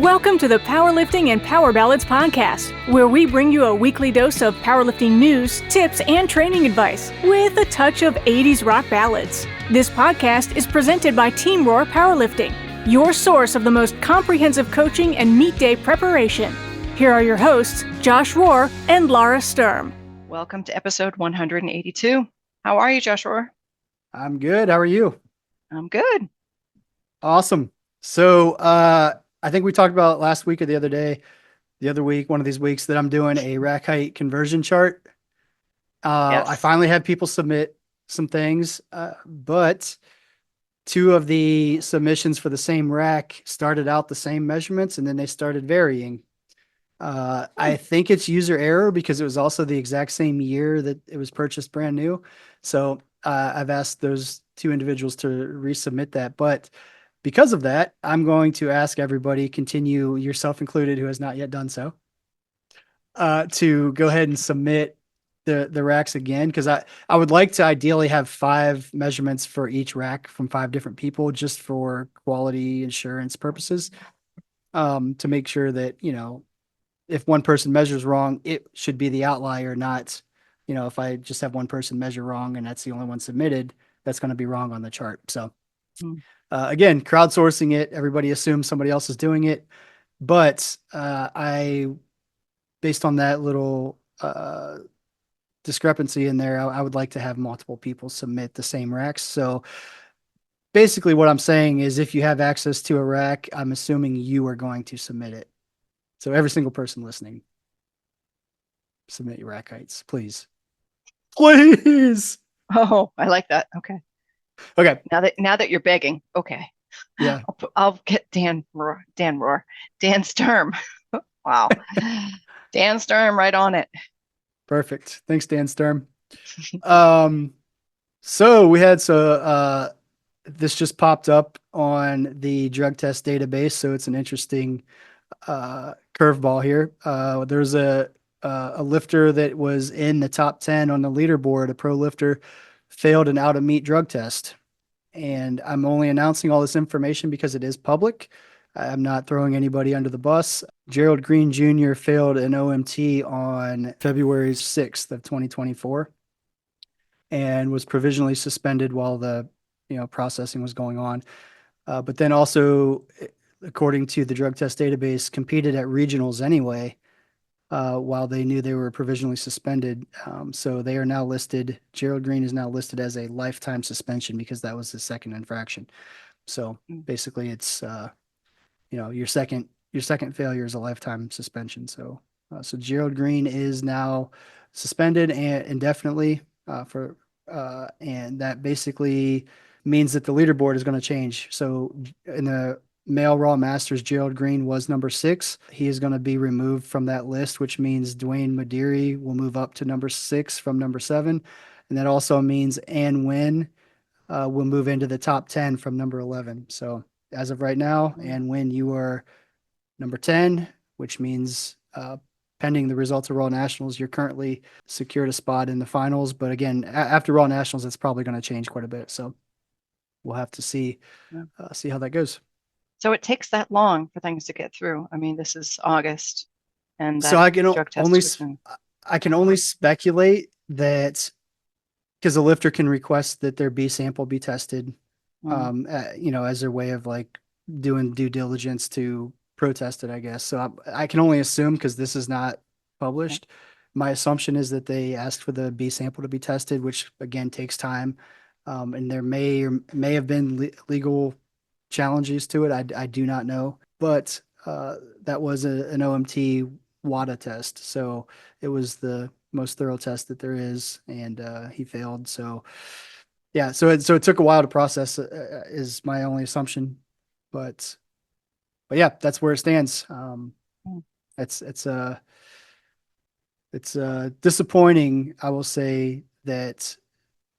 Welcome to the Powerlifting and Power Ballads podcast, where we bring you a weekly dose of powerlifting news, tips, and training advice with a touch of 80s rock ballads. This podcast is presented by Team Roar Powerlifting, your source of the most comprehensive coaching and meet day preparation. Here are your hosts, Josh Rohr and Lara Sturm. Welcome to episode 182. How are you, Josh Rohr? I'm good. How are you? I'm good. Awesome. So, I think we talked about last week or the other week, one of these weeks, that I'm doing a rack height conversion chart. Yes. I finally had people submit some things, but two of the submissions for the same rack started out the same measurements and then they started varying. I think it's user error because it was also the exact same year that it was purchased brand new. So I've asked those two individuals to resubmit that, but because of that, I'm going to ask everybody, continue, yourself included, who has not yet done so, to go ahead and submit the racks again, because I would like to ideally have 5 measurements for each rack from 5 different people, just for quality insurance purposes, to make sure that, if one person measures wrong, it should be the outlier, not, if I just have one person measure wrong and that's the only one submitted, that's going to be wrong on the chart. So again, crowdsourcing it, everybody assumes somebody else is doing it, but based on that little discrepancy in there, I would like to have multiple people submit the same racks. So basically what I'm saying is, if you have access to a rack, I'm assuming you are going to submit it. So every single person listening, submit your rack heights, please. Please. Oh, I like that. Okay. Okay. Now that you're begging, okay. Yeah. I'll get Dan Sturm. Wow. Dan Sturm right on it. Perfect. Thanks, Dan Sturm. So we had this just popped up on the drug test database, so it's an interesting curveball here. There's a lifter that was in the top 10 on the leaderboard, a pro lifter, failed an out of meet drug test. And I'm only announcing all this information because it is public. I'm not throwing anybody under the bus. Gerald Green Jr. failed an OMT on February 6th of 2024 and was provisionally suspended while the processing was going on. But then also, according to the drug test database, competed at regionals anyway, while they knew they were provisionally suspended. So they are now listed. Gerald Green is now listed as a lifetime suspension because that was his second infraction. So basically it's, your second failure is a lifetime suspension. So Gerald Green is now suspended and indefinitely and that basically means that the leaderboard is going to change. So in the male Raw Masters, Gerald Green was number 6. He is going to be removed from that list, which means Dwayne Madiri will move up to number 6 from number 7. And that also means Ann Wynn will move into the top 10 from number 11. So as of right now, Ann Wynn, you are number 10, which means pending the results of Raw Nationals, you're currently secured a spot in the finals. But again, after Raw Nationals, it's probably going to change quite a bit. So we'll have to see how that goes. So it takes that long for things to get through. I mean, this is August, and so I can only speculate that, because the lifter can request that their B sample be tested, as their way of like doing due diligence to protest it, I guess. So I can only assume, because this is not published. Okay. My assumption is that they asked for the B sample to be tested, which again takes time, and there may have been legal challenges to it. I do not know, but that was an OMT WADA test, so it was the most thorough test that there is, and he failed. So yeah, so it took a while to process, is my only assumption, but yeah, that's where it stands. It's disappointing, I will say, that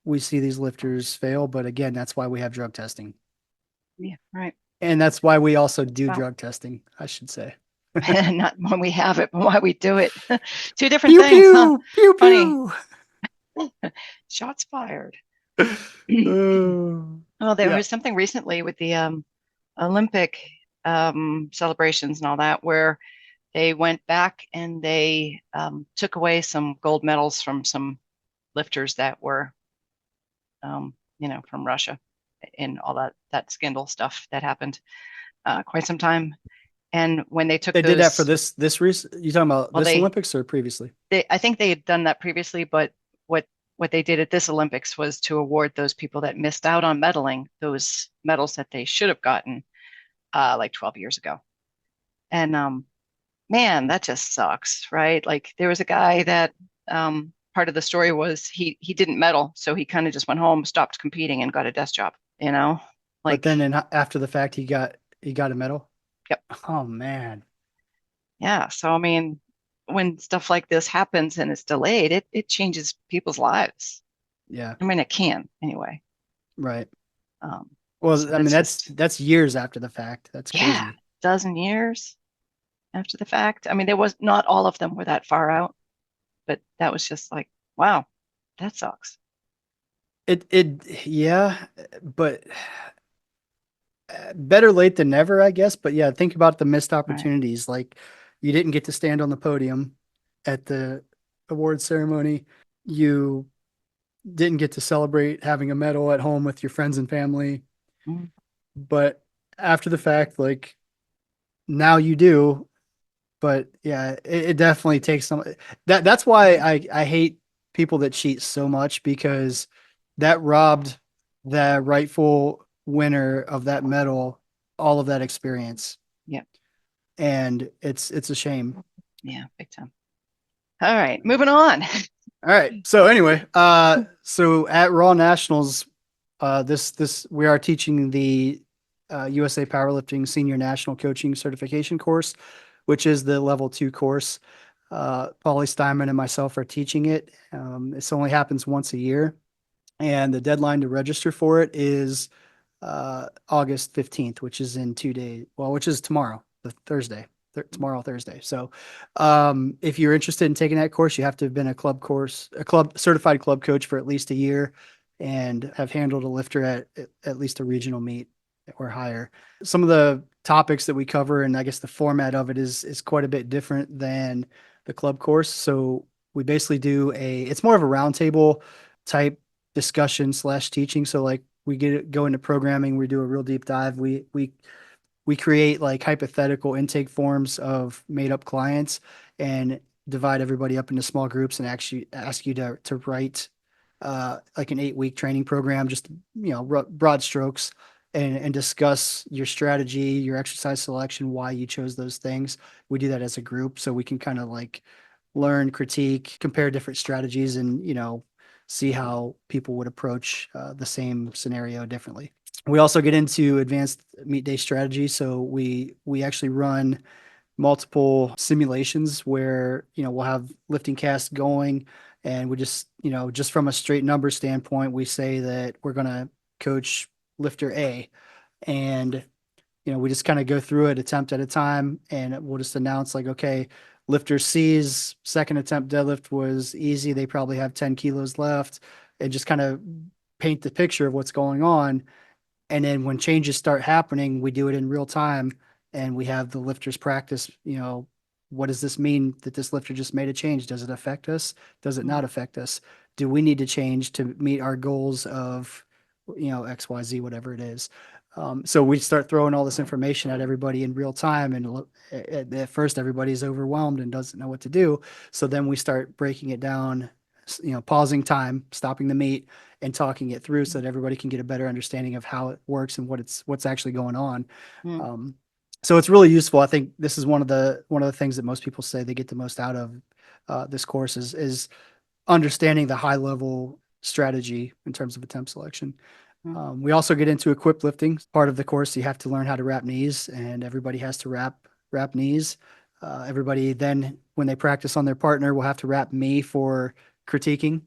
we see these lifters fail, but again, that's why we have drug testing. Yeah, right. And that's why we also do drug testing, I should say. Not when we have it, but why we do it. Two different things. Pew, huh? pew, Funny. Shots fired. Well, there was something recently with the Olympic celebrations and all that, where they went back and they took away some gold medals from some lifters that were, from Russia and all that scandal stuff that happened quite some time. And when they took They did that for those, this recent, you talking about well, this Olympics or previously? I think they had done that previously, but what they did at this Olympics was to award those people that missed out on medaling those medals that they should have gotten like 12 years ago. And man, that just sucks, right? Like there was a guy that part of the story was he didn't medal, so he kind of just went home, stopped competing, and got a desk job. But Like then after the fact, he got a medal. yep, Oh man. yeah. So I mean, when stuff like this happens and it's delayed, it changes people's lives. Yeah. I mean, it can anyway. Right. Um, so Well, I mean, that's that's just that's years after the fact. That's yeah, crazy. dozen years after the fact. I mean, there was not all of them were that far out, but that was just like, wow, that sucks. Yeah, but better late than never, I guess. But yeah, think about the missed Right. opportunities. Like you didn't get to stand on the podium at the award ceremony. You didn't get to celebrate having a medal at home with your friends and family. Mm, But after the fact, like now you do. But yeah, it definitely takes some that's why I hate people that cheat so much because that robbed the rightful winner of that medal all of that experience. yeah, And it's a shame. yeah, big time. All right, moving on. All right. So anyway, so at Raw Nationals, this we are teaching the USA Powerlifting Senior National Coaching Certification course, which is the level 2 course. Paulie Steinman and myself are teaching it. This only happens once a year, and the deadline to register for it is August 15th, which is in 2 days. Well, which is tomorrow, the Thursday, tomorrow, Thursday. So, if you're interested in taking that course, you have to have been a club certified club coach for at least a year and have handled a lifter at least a regional meet or higher. Some of the topics that we cover, and I guess the format of it is quite a bit different than the club course. So we basically it's more of a roundtable type discussion slash teaching. So like go into programming, we do a real deep dive. We create like hypothetical intake forms of made up clients and divide everybody up into small groups and actually ask you to write like an 8-week training program, just broad strokes, and discuss your strategy, your exercise selection, why you chose those things. We do that as a group so we can kind of like learn, critique, compare different strategies, and see how people would approach the same scenario differently. We also get into advanced meet day strategy. So we actually run multiple simulations where we'll have lifting casts going, and we just from a straight number standpoint, we say that we're going to coach lifter A, and we just kind of go through it attempt at a time, and we'll just announce like, okay, lifter C's second attempt deadlift was easy. They probably have 10 kilos left, and just kind of paint the picture of what's going on. And then when changes start happening, we do it in real time and we have the lifters practice, what does this mean that this lifter just made a change? Does it affect us? Does it not affect us? Do we need to change to meet our goals of, XYZ, whatever it is? So we start throwing all this information at everybody in real time. And at first, everybody's overwhelmed and doesn't know what to do. So then we start breaking it down, pausing time, stopping the meet, and talking it through so that everybody can get a better understanding of how it works and what's actually going on. Mm, So it's really useful. I think this is one of the things that most people say they get the most out of this course is understanding the high level strategy in terms of attempt selection. mm, We also get into equipped lifting. Part of the course, you have to learn how to wrap knees, and everybody has to wrap knees. Everybody then, when they practice on their partner, will have to wrap me for critiquing.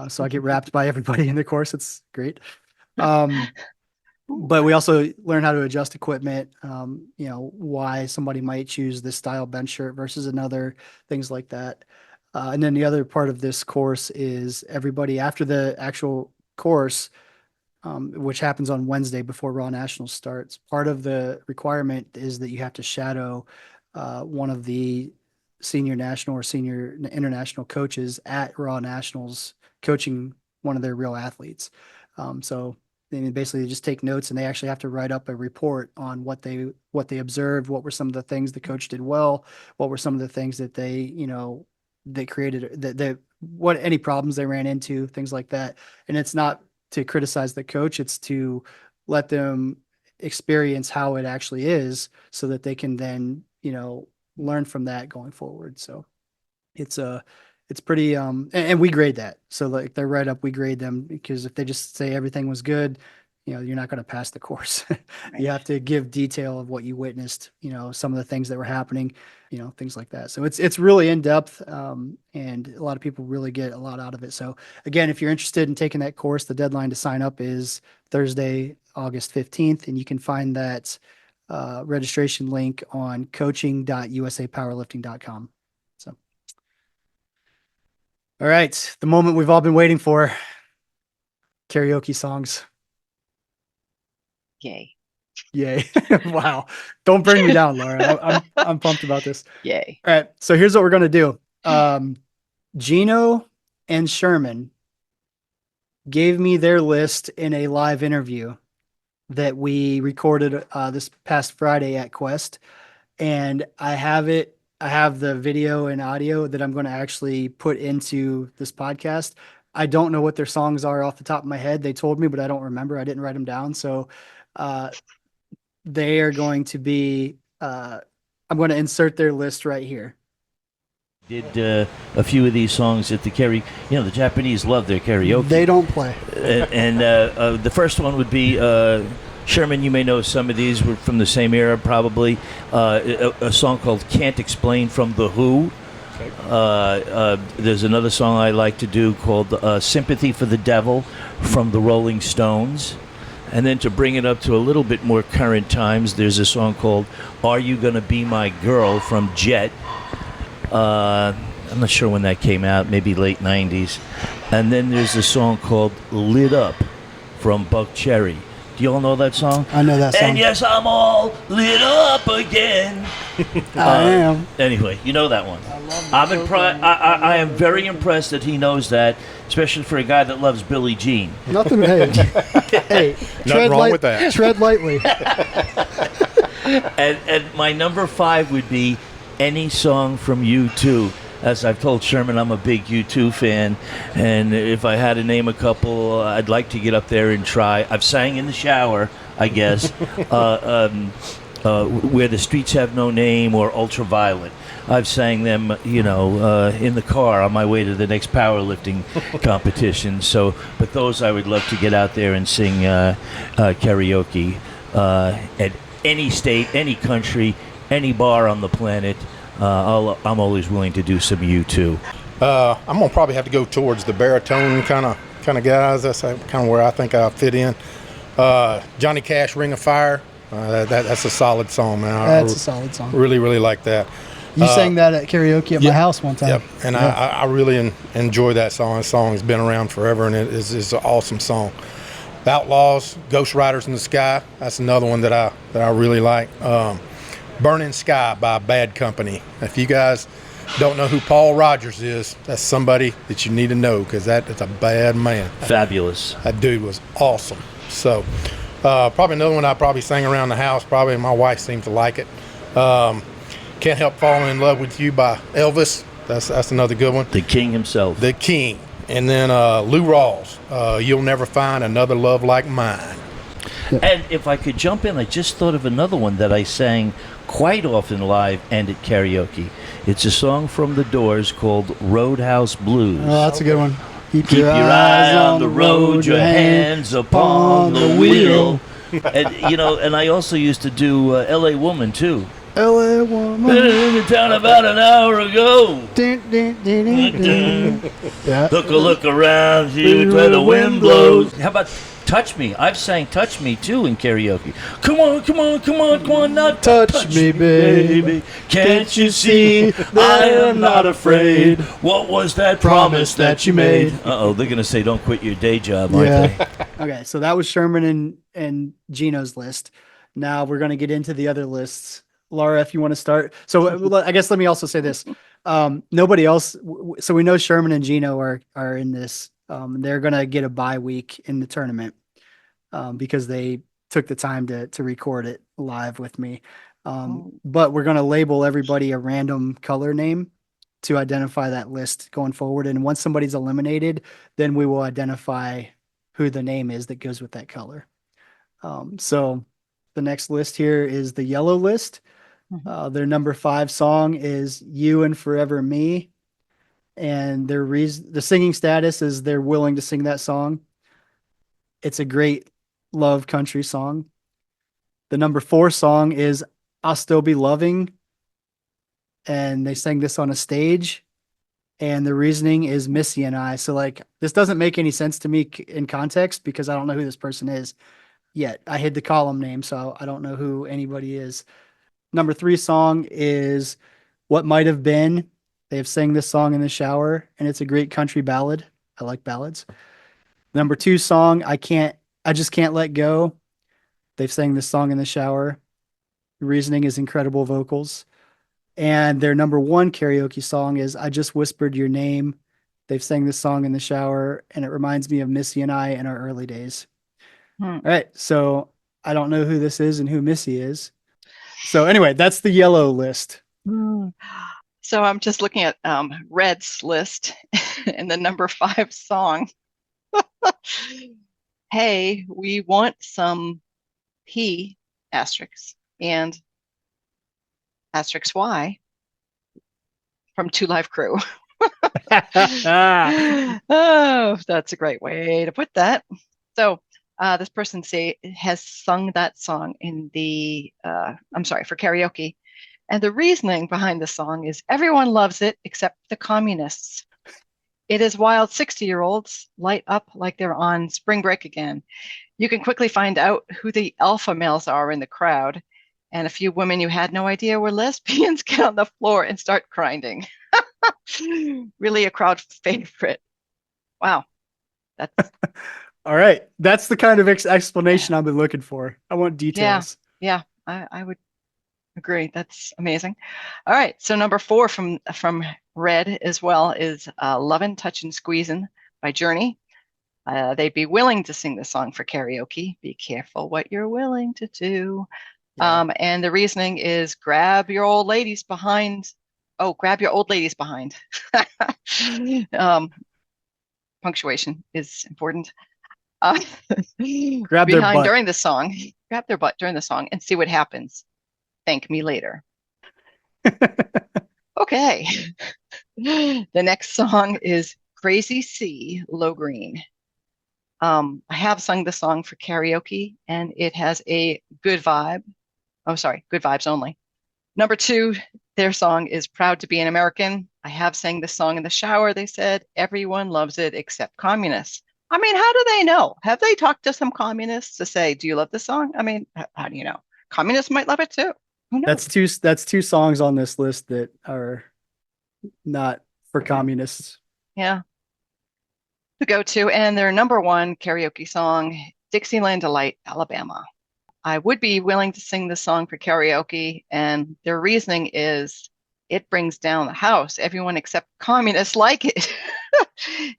So I get wrapped by everybody in the course. It's great. Um, ooh, but we also learn how to adjust equipment, why somebody might choose this style bench shirt versus another, things like that. And then the other part of this course is everybody after the actual course, which happens on Wednesday before Raw Nationals starts. Part of the requirement is that you have to shadow one of the senior national or senior international coaches at Raw Nationals coaching one of their real athletes. So they basically just take notes, and they actually have to write up a report on what they observed, what were some of the things the coach did well, what were some of the things that they created, that what any problems they ran into, things like that. And it's not to criticize the coach, it's to let them experience how it actually is so that they can then, learn from that going forward. So it's pretty, and we grade that. So like they're right up, we grade them, because if they just say everything was good, you're not going to pass the course. You have to give detail of what you witnessed, some of the things that were happening, things like that. So it's really in depth, and a lot of people really get a lot out of it. So again, if you're interested in taking that course, the deadline to sign up is Thursday, August 15th, and you can find that registration link on coaching.usapowerlifting.com. So, all right, the moment we've all been waiting for, karaoke songs. Yay. Wow. Don't bring me down, Laura. I'm pumped about this. Yay. All right. So here's what we're going to do. Geno and Sherman gave me their list in a live interview that we recorded this past Friday at Quest. And I have the video and audio that I'm going to actually put into this podcast. I don't know what their songs are off the top of my head. They told me, but I don't remember. I didn't write them down. So they are going to be, I'm going to insert their list right here. Did a few of these songs at the karaoke. The Japanese love their karaoke. They don't play. And the first one would be Sherman. You may know some of these were from the same era, probably. A song called "Can't Explain" from The Who. There's another song I like to do called "Sympathy for the Devil" from the Rolling Stones. And then to bring it up to a little bit more current times, there's a song called "Are You Gonna Be My Girl" from Jet. I'm not sure when that came out, maybe late 90s. And then there's a song called "Lit Up" from Buck Cherry. Do you all know that song? I know that song. And yes, I'm all lit up again. I am. Anyway, you know that one. I am very impressed that he knows that, especially for a guy that loves Billie Jean. Nothing. Hey, nothing wrong with that. Tread lightly. And my number 5 would be any song from U2. As I've told Sherman, I'm a big U2 fan, and if I had to name a couple, I'd like to get up there and try. I've sang in the shower, I guess, Where the Streets Have No Name or Ultraviolet. I've sang them, in the car on my way to the next powerlifting competition. So, but those I would love to get out there and sing karaoke at any state, any country, any bar on the planet. I'm always willing to do some U2. I'm gonna probably have to go towards the baritone kind of guys. That's kind of where I think I fit in. Johnny Cash, "Ring of Fire." That's a solid song, man. That's a solid song. Really, really like that. You sang that at karaoke at my house one time. Yep, and I really enjoy that song. That song has been around forever, and it's an awesome song. Outlaws, "Ghost Riders in the Sky." That's another one that I really like. "Burning Sky" by Bad Company. If you guys don't know who Paul Rogers is, that's somebody that you need to know, because that's a bad man. Fabulous. That dude was awesome. So probably another one I probably sang around the house. Probably my wife seems to like it. "Can't Help Falling in Love with You" by Elvis. That's another good one. The king himself. The king. And then Lou Rawls, "You'll Never Find Another Love Like Mine." And if I could jump in, I just thought of another one that I sang quite often live and at karaoke. It's a song from The Doors called "Roadhouse Blues." Oh, that's a good one. Keep your eyes on the road, your hands upon the wheel. And I also used to do "L.A. Woman" too. L.A. Woman. Been in the town about an hour ago. Yeah. Look around, see where the wind blows. How about Touch Me. I've sang Touch Me too in karaoke. Come on, come on, come on, come on, now Touch me, baby. Can't you see I am not afraid? What was that promise that you made? Uh-oh, they're going to say don't quit your day job, aren't they? Okay, so that was Sherman and Geno's list. Now we're going to get into the other lists. Lara, if you want to start. So I guess let me also say this. Nobody else. So we know Sherman and Geno are in this. They're going to get a bye week in the tournament because they took the time to record it live with me. But we're going to label everybody a random color name to identify that list going forward. And once somebody's eliminated, then we will identify who the name is that goes with that color. So the next list here is the yellow list. Their number 5 song is You and Forever Me. And the singing status is they're willing to sing that song. It's a great love country song. The number 4 song is I'll Still Be Loving. And they sang this on a stage. And the reasoning is Missy and I. So like, this doesn't make any sense to me in context because I don't know who this person is yet. I hid the column name, so I don't know who anybody is. Number 3 song is What Might Have Been. They have sang this song in the shower, and it's a great country ballad. I like ballads. Number 2 song, I Just Can't Let Go. They've sang this song in the shower. The reasoning is incredible vocals. And their number 1 karaoke song is I Just Whispered Your Name. They've sang this song in the shower, and it reminds me of Missy and I in our early days. All right, so I don't know who this is and who Missy is. So anyway, that's the yellow list. So I'm just looking at Red's list and the number 5 song. Hey, we want some P asterisks and asterisk Y from 2 Live Crew. Oh, that's a great way to put that. So this person has sung that song in the for karaoke, and the reasoning behind the song is everyone loves it except the communists. It is wild 60-year-olds light up like they're on spring break again. You can quickly find out who the alpha males are in the crowd, and a few women you had no idea were lesbians get on the floor and start grinding. Really a crowd favorite. Wow. That's all right. That's the kind of explanation I've been looking for. I want details. Yeah, I would agree. That's amazing. All right. So number 4 from Red as well is Lovin', Touchin', Squeezin' by Journey. They'd be willing to sing the song for karaoke. Be careful what you're willing to do. Yeah. And the reasoning is grab your old ladies behind. Oh, grab your old ladies behind. Punctuation is important. Grab their butt during the song. Grab their butt during the song and see what happens. Thank me later. Okay. The next song is Crazy Sea, Low Green. I have sung the song for karaoke, and it has a good vibe. Oh, sorry, good vibes only. Number 2, their song is Proud to Be an American. I have sang this song in the shower. They said everyone loves it except communists. I mean, how do they know? Have they talked to some communists to say, do you love this song? I mean, how do you know? Communists might love it too. Who knows? That's two songs on this list that are not for communists. Yeah. The go-to, and their number 1 karaoke song, Dixieland Delight, Alabama. I would be willing to sing this song for karaoke, and their reasoning is it brings down the house. Everyone except communists like it.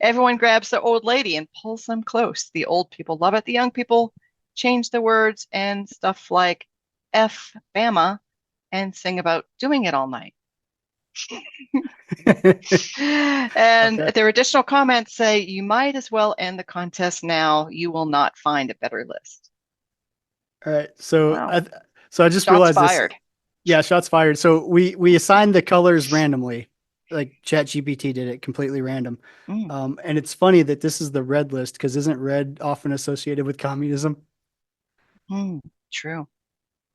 Everyone grabs the old lady and pulls them close. The old people love it. The young people change the words and stuff like F Bama and sing about doing it all night. And their additional comments say you might as well end the contest now. You will not find a better list. All right. So Wow. I just Shots realized fired. This. Yeah, shots fired. So we assigned the colors randomly. Like ChatGPT did it completely random. And it's funny that this is the red list because isn't red often associated with communism? True.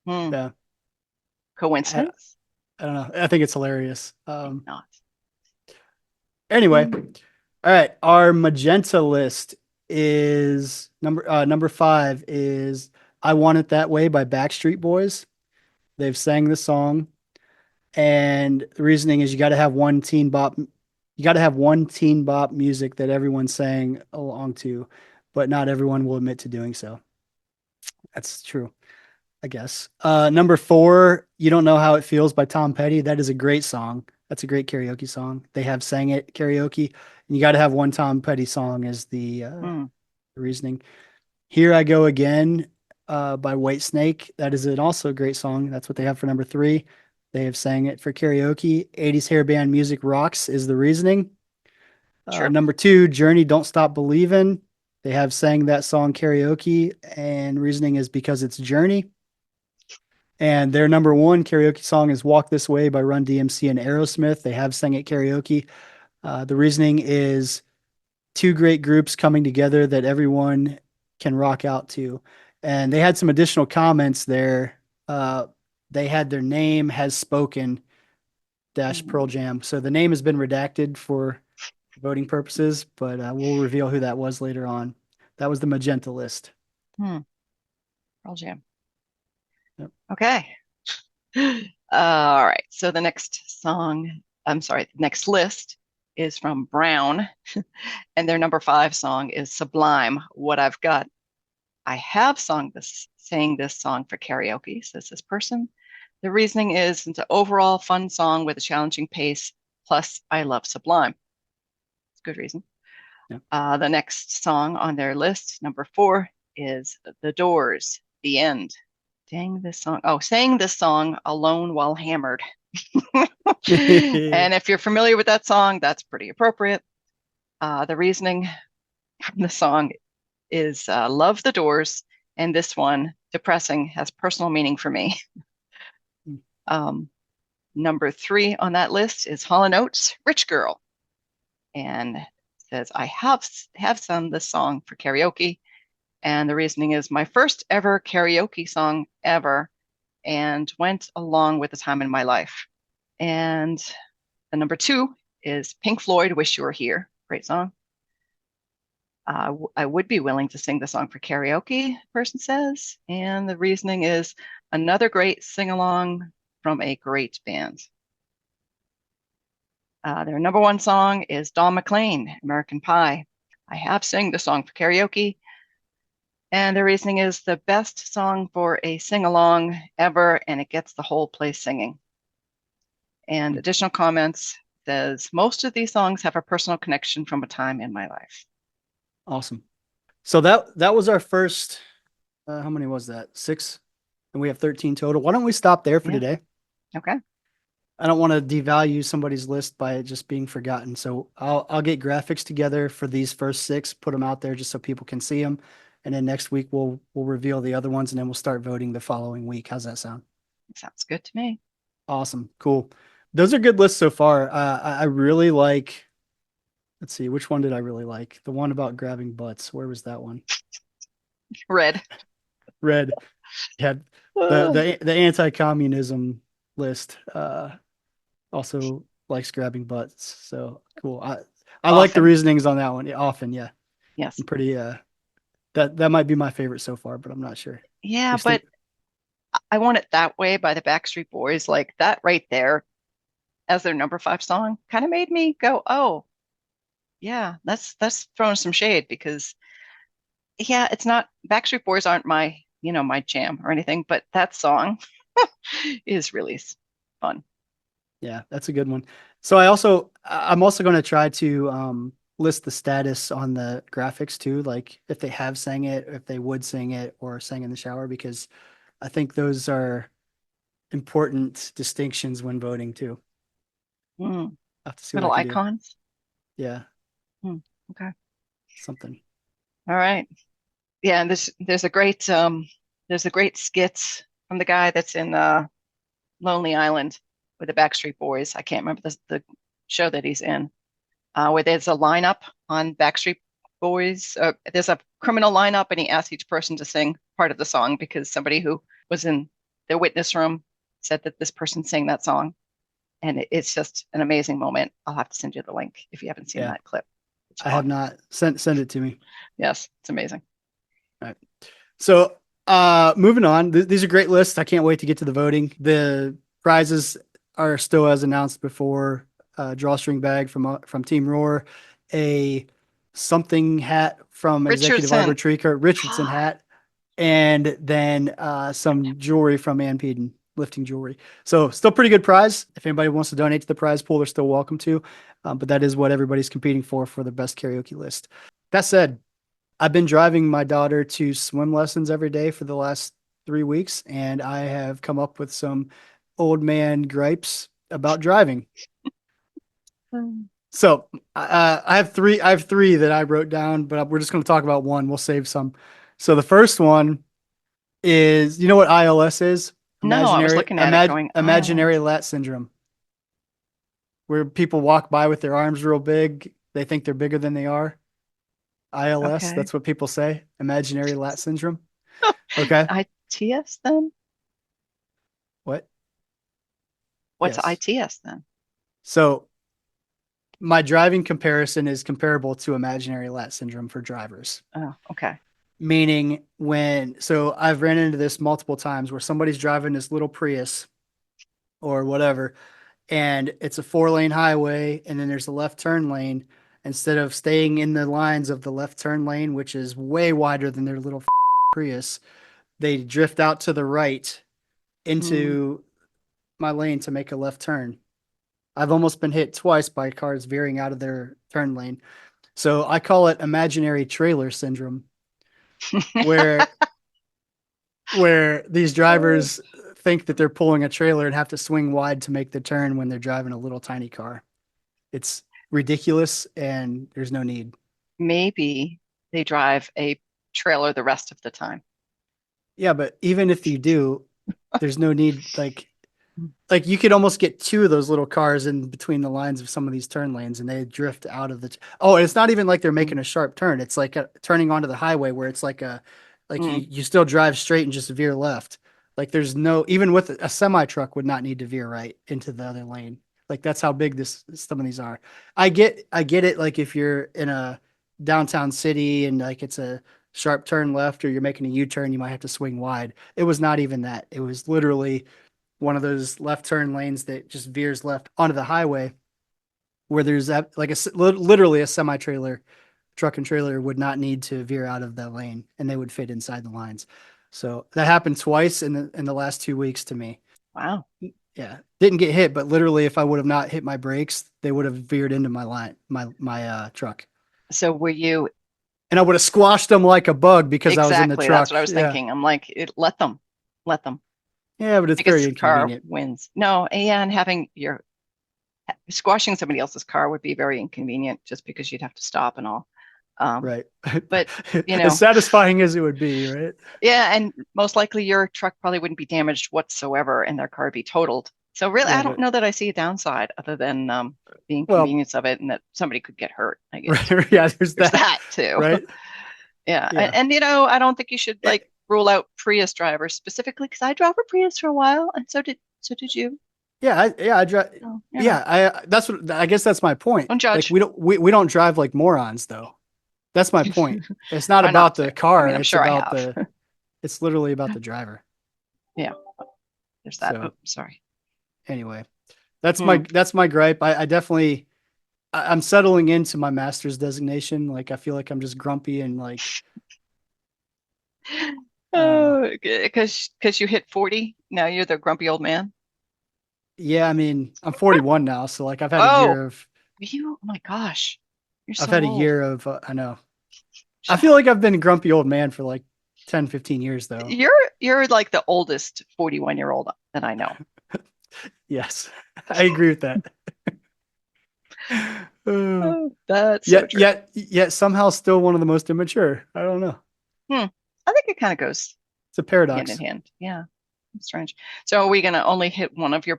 Yeah. Coincidence? I don't know. I think it's hilarious. Not. Anyway, all right. Our magenta list is number 5 is I Want It That Way by Backstreet Boys. They've sang the song, and the reasoning is you got to have one teen bop. You got to have one teen bop music that everyone sang along to, but not everyone will admit to doing so. That's true, I guess. Number 4, You Don't Know How It Feels by Tom Petty. That is a great song. That's a great karaoke song. They have sang it karaoke, and you got to have one Tom Petty song as the reasoning. Here I Go Again by Whitesnake. That is also a great song. That's what they have for number 3. They have sang it for karaoke. 80s hair band Music Rocks is the reasoning. Sure. Number 2, Journey Don't Stop Believin'. They have sang that song karaoke, and reasoning is because it's Journey. And their number 1 karaoke song is Walk This Way by Run DMC and Aerosmith. They have sang it karaoke. The reasoning is 2 great groups coming together that everyone can rock out to. And they had some additional comments there. They had their name has spoken - Pearl Jam. So the name has been redacted for voting purposes, but we'll reveal who that was later on. That was the magenta list. Pearl Jam. Yep. Okay. All right. So the next list is from Brown, and their number 5 song is Sublime, What I've Got. I have sang this song for karaoke, says this person. The reasoning is it's an overall fun song with a challenging pace, plus I love Sublime. It's a good reason. Yeah. The next song on their list, number 4, is The Doors, The End. Sang this song alone while hammered. And if you're familiar with that song, that's pretty appropriate. The reasoning from the song is love the Doors, and this one, depressing, has personal meaning for me. Number 3 on that list is Hall & Oates, Rich Girl, and says I have sung this song for karaoke, and the reasoning is my first ever karaoke song ever, and went along with the time in my life. And the number 2 is Pink Floyd, Wish You Were Here. Great song. I would be willing to sing the song for karaoke, the person says. And the reasoning is another great sing-along from a great band. Their number 1 song is Don McLean, American Pie. I have sang the song for karaoke. And their reasoning is the best song for a sing-along ever, and it gets the whole place singing. And additional comments says, most of these songs have a personal connection from a time in my life. Awesome. So that was our first, how many was that? 6? And we have 13 total. Why don't we stop there for today? Okay. I don't want to devalue somebody's list by it just being forgotten. So I'll get graphics together for these first 6, put them out there just so people can see them. And then next week we'll reveal the other ones, and then we'll start voting the following week. How's that sound? Sounds good to me. Awesome. Cool. Those are good lists so far. I really like, let's see, which one did I really like? The one about grabbing butts. Where was that one? Red. Yeah. The anti-communism list also likes grabbing butts. So cool. I like the reasonings on that one. Yeah, often. Yeah. Yes. I'm pretty, that might be my favorite so far, but I'm not sure. Yeah, but I Want It That Way by the Backstreet Boys, like that right there as their number 5 song kind of made me go, oh, yeah, that's throwing some shade, because yeah, it's not, Backstreet Boys aren't my jam or anything, but that song is really fun. Yeah, that's a good one. So I'm also going to try to list the status on the graphics too, like if they have sang it, if they would sing it, or sang in the shower, because I think those are important distinctions when voting too. I'll have to see little what I can icons. Do. Yeah. Okay. Something. All right. Yeah, and there's a great skit from the guy that's in Lonely Island with the Backstreet Boys. I can't remember the show that he's in, where there's a lineup on Backstreet Boys. There's a criminal lineup, and he asks each person to sing part of the song because somebody who was in the witness room said that this person sang that song. And it's just an amazing moment. I'll have to send you the link if you haven't seen that clip. I have not. Send it to me. Yes, it's amazing. All right. So, moving on. These are great lists. I can't wait to get to the voting. The prizes are still as announced before. Drawstring bag from Team Roar, a something hat from Executive Richardson. Arbitrika, Richardson hat, and then some jewelry from Ann Peden, lifting jewelry. So still pretty good prize. If anybody wants to donate to the prize pool, they're still welcome to. But that is what everybody's competing for the best karaoke list. That said, I've been driving my daughter to swim lessons every day for the last 3 weeks, and I have come up with some old man gripes about driving. So I have three. I have three that I wrote down, but we're just going to talk about one. We'll save some. So the first one is, you know what ILS is? No, I was looking at it going, imaginary lat syndrome, where people walk by with their arms real big. They think they're bigger than they are. ILS, Okay. that's what people say. Imaginary lat syndrome. Okay. ITS then? What? What's Yes. ITS then? So my driving comparison is comparable to imaginary lat syndrome for drivers. Oh, okay. Meaning so I've ran into this multiple times where somebody's driving this little Prius or whatever, and it's a 4-lane highway, and then there's a left turn lane. Instead of staying in the lines of the left turn lane, which is way wider than their little Prius, they drift out to the right into my lane to make a left turn. I've almost been hit twice by cars veering out of their turn lane. So I call it imaginary trailer syndrome, where these drivers think that they're pulling a trailer and have to swing wide to make the turn when they're driving a little tiny car. It's ridiculous, and there's no need. Maybe they drive a trailer the rest of the time. Yeah, but even if you do, there's no need. Like you could almost get two of those little cars in between the lines of some of these turn lanes, and they drift out of the. Oh, and it's not even like they're making a sharp turn. It's like turning onto the highway where it's like you still drive straight and just veer left. Like there's no, even with a semi truck would not need to veer right into the other lane. Like that's how big some of these are. I get it. Like if you're in a downtown city and like it's a sharp turn left or you're making a U-turn, you might have to swing wide. It was not even that. It was literally one of those left turn lanes that just veers left onto the highway, where there's like literally a semi trailer, truck and trailer would not need to veer out of that lane, and they would fit inside the lines. So that happened twice in the last 2 weeks to me. Wow. Yeah, didn't get hit, but literally, if I would have not hit my brakes, they would have veered into my line, my truck. So were you And I would have squashed them like a bug because I was in the exactly? truck. That's what I was thinking. I'm like, let them. Yeah, but it's Because very inconvenient. car wins. No, and having squashing somebody else's car would be very inconvenient just because you'd have to stop and all. Right. But as satisfying as it would be, right? yeah, and most likely your truck probably wouldn't be damaged whatsoever, and their car would be totaled. So really, Yeah, I don't know that I see a downside other than the inconvenience of it, and that somebody could get hurt. I guess. Right, yeah, there's that too. Right. Yeah. And I don't think you should rule out Prius drivers specifically because I drove a Prius for a while, and so did you. Yeah, I drive. So, that's what I guess that's my point. Don't judge. Like we don't drive like morons though. That's my point. It's not Try about not the to. car. I mean, I'm it's sure I about have. it's literally about the driver. Yeah. There's that. So- Oh, sorry. Anyway, that's my gripe. I definitely I'm settling into my master's designation. Like I feel like I'm just grumpy and like Oh, because you hit 40. Now you're the grumpy old man. yeah, I mean, I'm 41 now, so like I've had a Oh, year of oh my gosh. You're so I've had a old. year of I know. I feel like I've been a grumpy old man for like 10, 15 years though. You're like the oldest 41-year-old that I know. Yes, I agree with that. Oh, that's so true. Yet somehow still one of the most immature. I don't know. I think it kind of goes It's a paradox. hand in hand. Yeah, it's strange. So are we going to only hit one of your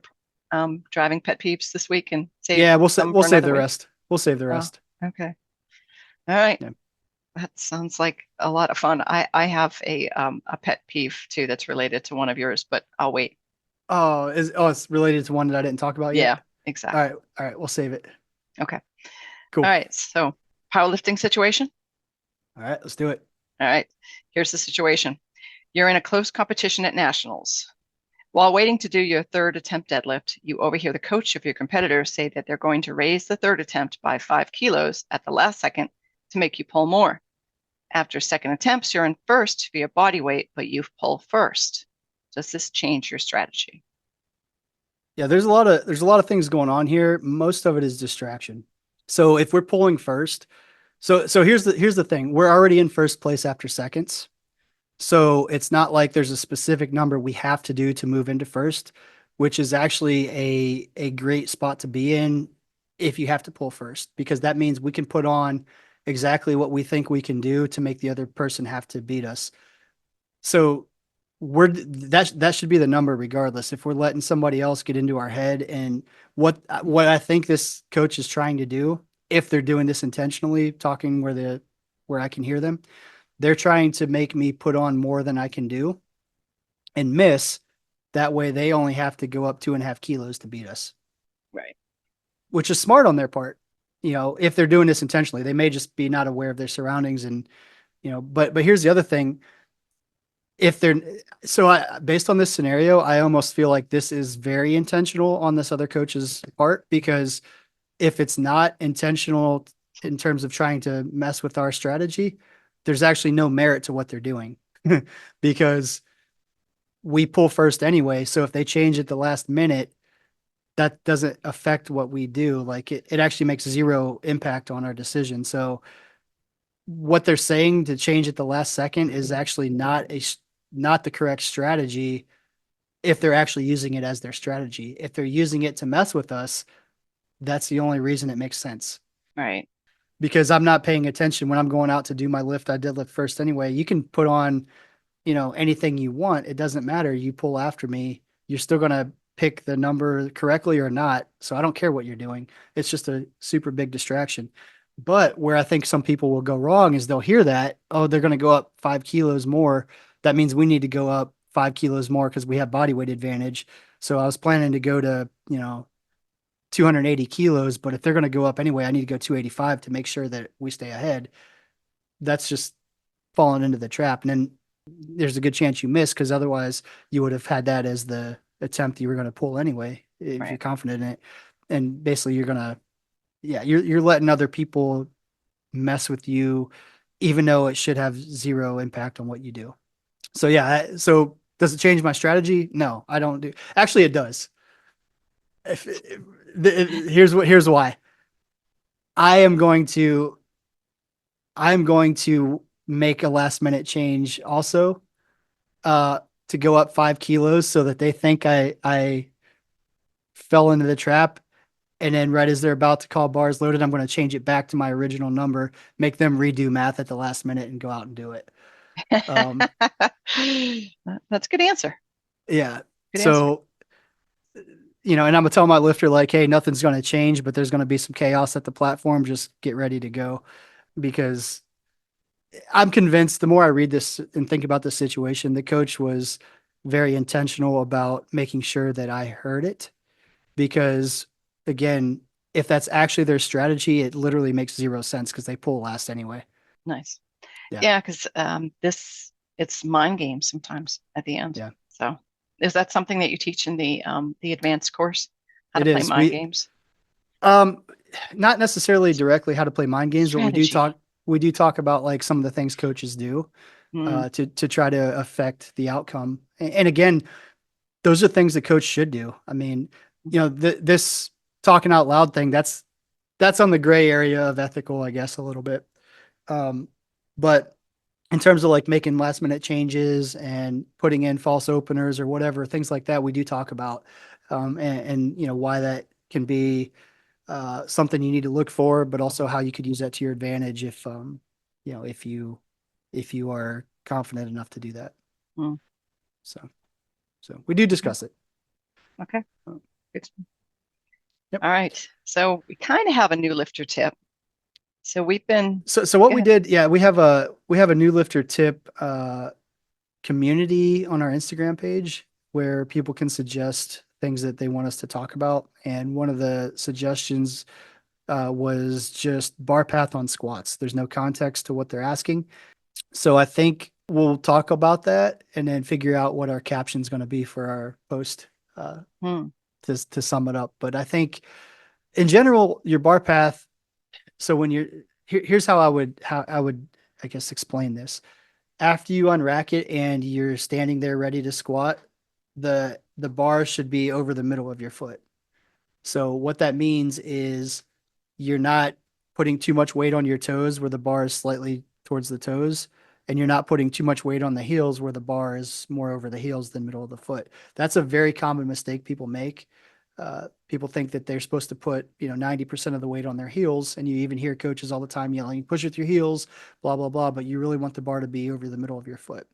driving pet peeves this week and save? Yeah, we'll some for save the another week? rest. We'll save the rest. Okay. All right. Yeah. That sounds like a lot of fun. I have a pet peeve too that's related to one of yours, but I'll wait. Oh, it's related to one that I didn't talk about yet. Yeah, exactly. All right, we'll save it. Okay. Cool. All right. So Powerlifting situation. All right, let's do it. All right. Here's the situation. You're in a close competition at nationals. While waiting to do your third attempt deadlift, you overhear the coach of your competitor say that they're going to raise the third attempt by 5 kilos at the last second to make you pull more. After second attempts, you're in first via body weight, but you pull first. Does this change your strategy? Yeah, there's a lot of things going on here. Most of it is distraction. So if we're pulling first, so here's the thing. We're already in first place after seconds. So it's not like there's a specific number we have to do to move into first, which is actually a great spot to be in if you have to pull first, because that means we can put on exactly what we think we can do to make the other person have to beat us. So that should be the number regardless. If we're letting somebody else get into our head, and what I think this coach is trying to do, if they're doing this intentionally, talking where I can hear them, they're trying to make me put on more than I can do and miss. That way they only have to go up 2.5 kilos to beat us. Right. Which is smart on their part. You know, if they're doing this intentionally, they may just be not aware of their surroundings. And, you know, but here's the other thing. If they're, based on this scenario, I almost feel like this is very intentional on this other coach's part, because if it's not intentional in terms of trying to mess with our strategy, there's actually no merit to what they're doing because we pull first anyway. So if they change at the last minute, that doesn't affect what we do. Like it actually makes zero impact on our decision. So what they're saying to change at the last second is actually not the correct strategy if they're actually using it as their strategy. If they're using it to mess with us, that's the only reason it makes sense. Right. Because I'm not paying attention when I'm going out to do my lift. I deadlift first anyway. You can put on, anything you want. It doesn't matter. You pull after me. You're still going to pick the number correctly or not. So I don't care what you're doing. It's just a super big distraction. But where I think some people will go wrong is they'll hear that, oh, they're going to go up 5 kilos more. That means we need to go up 5 kilos more because we have body weight advantage. So I was planning to go to, 280 kilos, but if they're going to go up anyway, I need to go 285 to make sure that we stay ahead. That's just falling into the trap. And then there's a good chance you miss, because otherwise you would have had that as the attempt you were going to pull anyway, if Right. you're confident in it. And basically you're letting other people mess with you, even though it should have zero impact on what you do. So so does it change my strategy? No, I don't do. Actually, it does. Here's why. I'm going to make a last minute change also, to go up 5 kilos so that they think I fell into the trap. And then right as they're about to call bars loaded, I'm going to change it back to my original number, make them redo math at the last minute and go out and do it. That's a good answer. Yeah. Good So, and I'm gonna tell my lifter like, hey, nothing's going to change, but there's going to be some chaos at the platform. Just get ready to go, because I'm convinced the more I read this and think about the situation, the coach was very intentional about making sure that I heard it, because again, if that's actually their strategy, it literally makes zero sense because they pull last anyway. Nice. Yeah. Yeah, because it's mind games sometimes at the end. Yeah. So is that something that you teach in the advanced course? How It to play is. mind games? Not necessarily directly how to play mind games, but Strategy. we do talk about like some of the things coaches do to try to affect the outcome. And again, those are things the coach should do. I mean, this talking out loud thing, that's on the gray area of ethical, I guess, a little bit. But in terms of like making last minute changes and putting in false openers or whatever, things like that, we do talk about, and why that can be something you need to look for, but also how you could use that to your advantage if you are confident enough to do that. Mm. So we do discuss it. Okay. Good. Yep. All right. So we kind of have a new lifter tip. So we've been. So what we did, we have a new lifter tip community on our Instagram page where people can suggest things that they want us to talk about. And one of the suggestions was just bar path on squats. There's no context to what they're asking. So I think we'll talk about that and then figure out what our caption is going to be for our post to sum it up. But I think in general, your bar path. So when here's how I would I guess explain this. After you unrack it and you're standing there ready to squat, the bar should be over the middle of your foot. So what that means is you're not putting too much weight on your toes where the bar is slightly towards the toes, and you're not putting too much weight on the heels where the bar is more over the heels than middle of the foot. That's a very common mistake people make. People think that they're supposed to put 90% of the weight on their heels, and you even hear coaches all the time yelling, push with your heels, blah, blah, blah, but you really want the bar to be over the middle of your foot.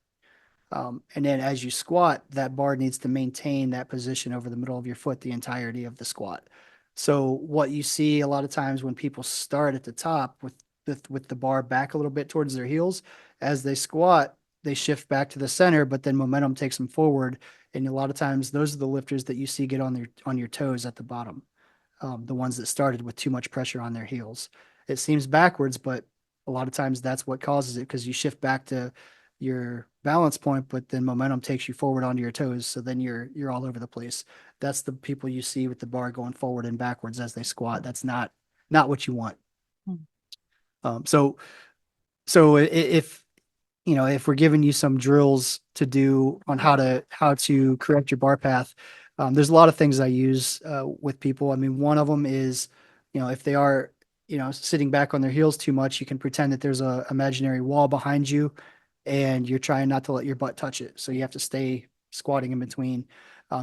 And then as you squat, that bar needs to maintain that position over the middle of your foot the entirety of the squat. So what you see a lot of times when people start at the top with the bar back a little bit towards their heels, as they squat, they shift back to the center, but then momentum takes them forward. And a lot of times those are the lifters that you see get on your toes at the bottom. The ones that started with too much pressure on their heels. It seems backwards, but a lot of times that's what causes it, because you shift back to your balance point, but then momentum takes you forward onto your toes. So then you're all over the place. That's the people you see with the bar going forward and backwards as they squat. That's not what you want. So if we're giving you some drills to do on how to correct your bar path, there's a lot of things I use with people. I mean, one of them is, if they are, sitting back on their heels too much, you can pretend that there's a imaginary wall behind you and you're trying not to let your butt touch it. So you have to stay squatting in between.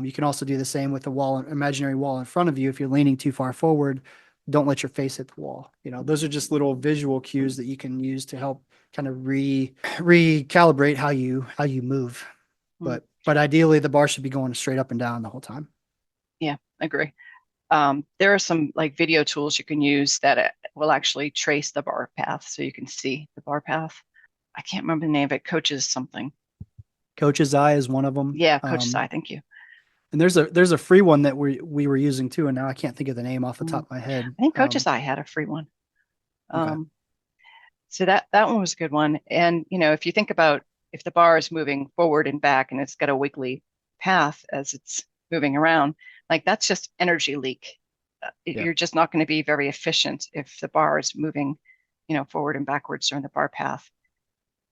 You can also do the same with the imaginary wall in front of you. If you're leaning too far forward, don't let your face hit the wall. Those are just little visual cues that you can use to help kind of recalibrate how you move. But ideally the bar should be going straight up and down the whole time. Yeah, I agree. There are some video tools you can use that will actually trace the bar path so you can see the bar path. I can't remember the name of it. Coach's something. Coach's Eye is one of them. Yeah, Coach's Eye. Thank you. And there's a free one that we were using too, and now I can't think of the name off the top of my head. I think Coach's Eye had a free one. Okay. So that one was a good one. And if you think about if the bar is moving forward and back and it's got a wiggly path as it's moving around, that's just energy leak. You're just not going to be very efficient if the bar is moving, forward and backwards during the bar path.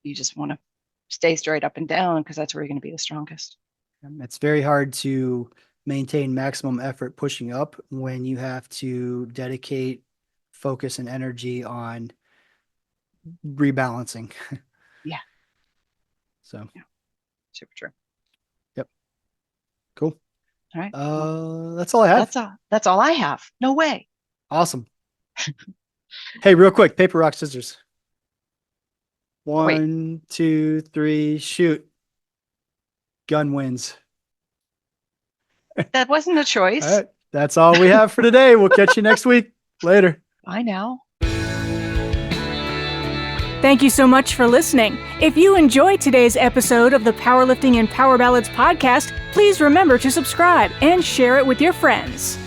You just want to stay straight up and down because that's where you're going to be the strongest. It's very hard to maintain maximum effort pushing up when you have to dedicate focus and energy on rebalancing. Yeah. So. Yeah. Super true. Yep. Cool. All right. That's all I have. That's all I have. No way. Awesome. Hey, real quick, paper, rock, scissors. 1, 2, 3, shoot. Gun wins. That wasn't a choice. All right. That's all we have for today. We'll catch you next week. Later. Bye now. Thank you so much for listening. If you enjoyed today's episode of the Powerlifting and Power Ballads podcast, please remember to subscribe and share it with your friends.